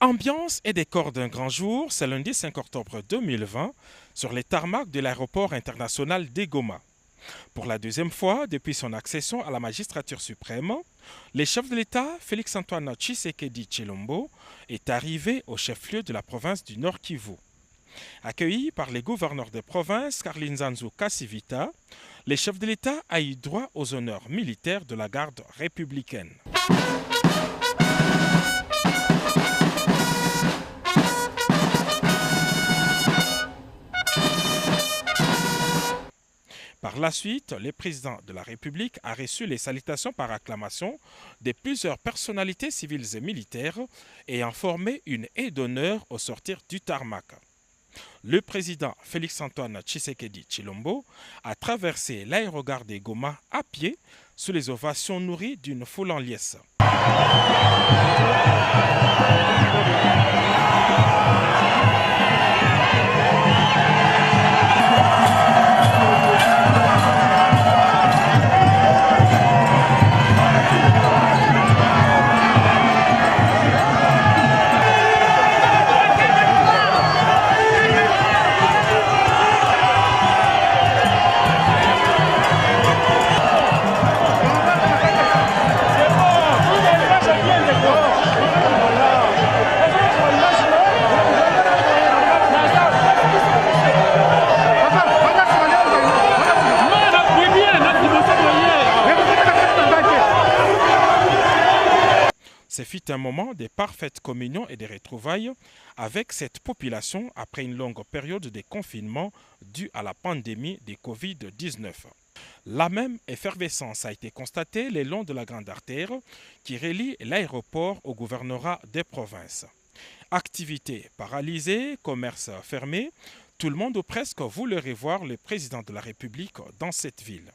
Ambiance et décor d'un grand jour, c'est lundi 5 octobre 2020 sur les tarmacs de l'aéroport international de Goma. Pour la deuxième fois depuis son accession à la magistrature suprême, le chef de l'État, Félix-Antoine Tshisekedi Tshilombo, est arrivé au chef-lieu de la province du Nord Kivu. Accueilli par les gouverneurs de province Karlinzanzu Kassivita, le chef de l'État a eu droit aux honneurs militaires de la garde républicaine. Par la suite, le président de la République a reçu les salutations par acclamation de plusieurs personnalités civiles et militaires et a formé une haie d'honneur au sortir du tarmac. Le président Félix-Antoine Tshisekedi Tshilombo a traversé l'aérogare de Goma à pied sous les ovations nourries d'une foule en liesse. Ce fut un moment de parfaite communion et de retrouvailles avec cette population après une longue période de confinement due à la pandémie de Covid-19. La même effervescence a été constatée le long de la grande artère qui relie l'aéroport au gouvernorat des provinces. Activités paralysées, commerces fermés, tout le monde ou presque voulait revoir le président de la République dans cette ville.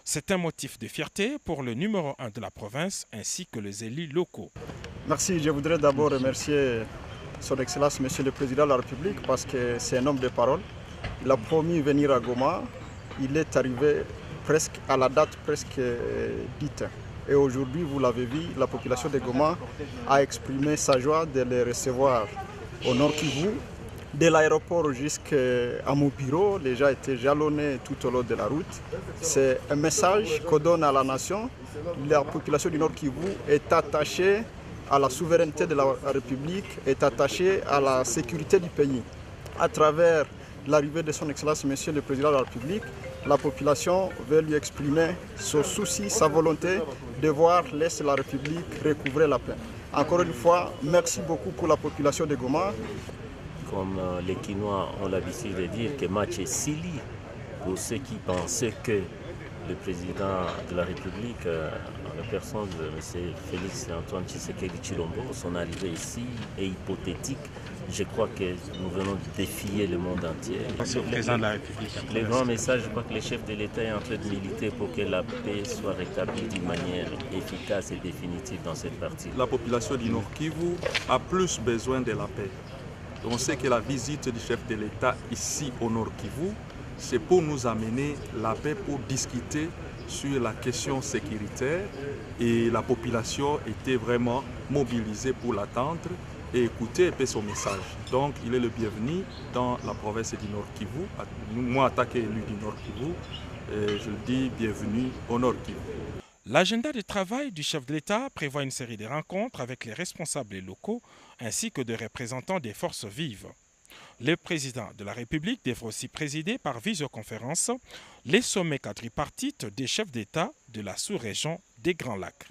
C'est un motif de fierté pour le numéro 1 de la province ainsi que les élus locaux. Merci, je voudrais d'abord remercier son Excellence Monsieur le Président de la République parce que c'est un homme de parole. Il a promis venir à Goma, il est arrivé presque à la date presque dite. Et aujourd'hui, vous l'avez vu, la population de Goma a exprimé sa joie de les recevoir au Nord Kivu. De l'aéroport jusqu'à mon bureau, les gens étaient jalonnés tout au long de la route. C'est un message qu'on donne à la nation. La population du Nord Kivu est attachée à la souveraineté de la République, est attachée à la sécurité du pays. À travers l'arrivée de son Excellence, Monsieur le Président de la République, la population veut lui exprimer son souci, sa volonté de voir l'Est de la République recouvrer la paix. Encore une fois, merci beaucoup pour la population de Goma. Comme les Quinois ont l'habitude de dire que match est silly pour ceux qui pensaient que le président de la République, en la personne de M. Félix-Antoine Tshisekedi Tshilombo, son arrivée ici est hypothétique. Je crois que nous venons de défier le monde entier. Le président de la République. Le grand message, je crois que le chef de l'État est en train de militer pour que la paix soit rétablie d'une manière efficace et définitive dans cette partie. La population du Nord Kivu a plus besoin de la paix. On sait que la visite du chef de l'État ici au Nord Kivu, c'est pour nous amener la paix, pour discuter sur la question sécuritaire. Et la population était vraiment mobilisée pour l'attendre et écouter un peu son message. Donc il est le bienvenu dans la province du Nord Kivu. Moi, en tant qu'élu du Nord Kivu, je le dis bienvenue au Nord Kivu. L'agenda de travail du chef de l'État prévoit une série de rencontres avec les responsables locaux ainsi que de représentants des forces vives. Le président de la République devra aussi présider par visioconférence les sommets quadripartites des chefs d'État de la sous-région des Grands Lacs.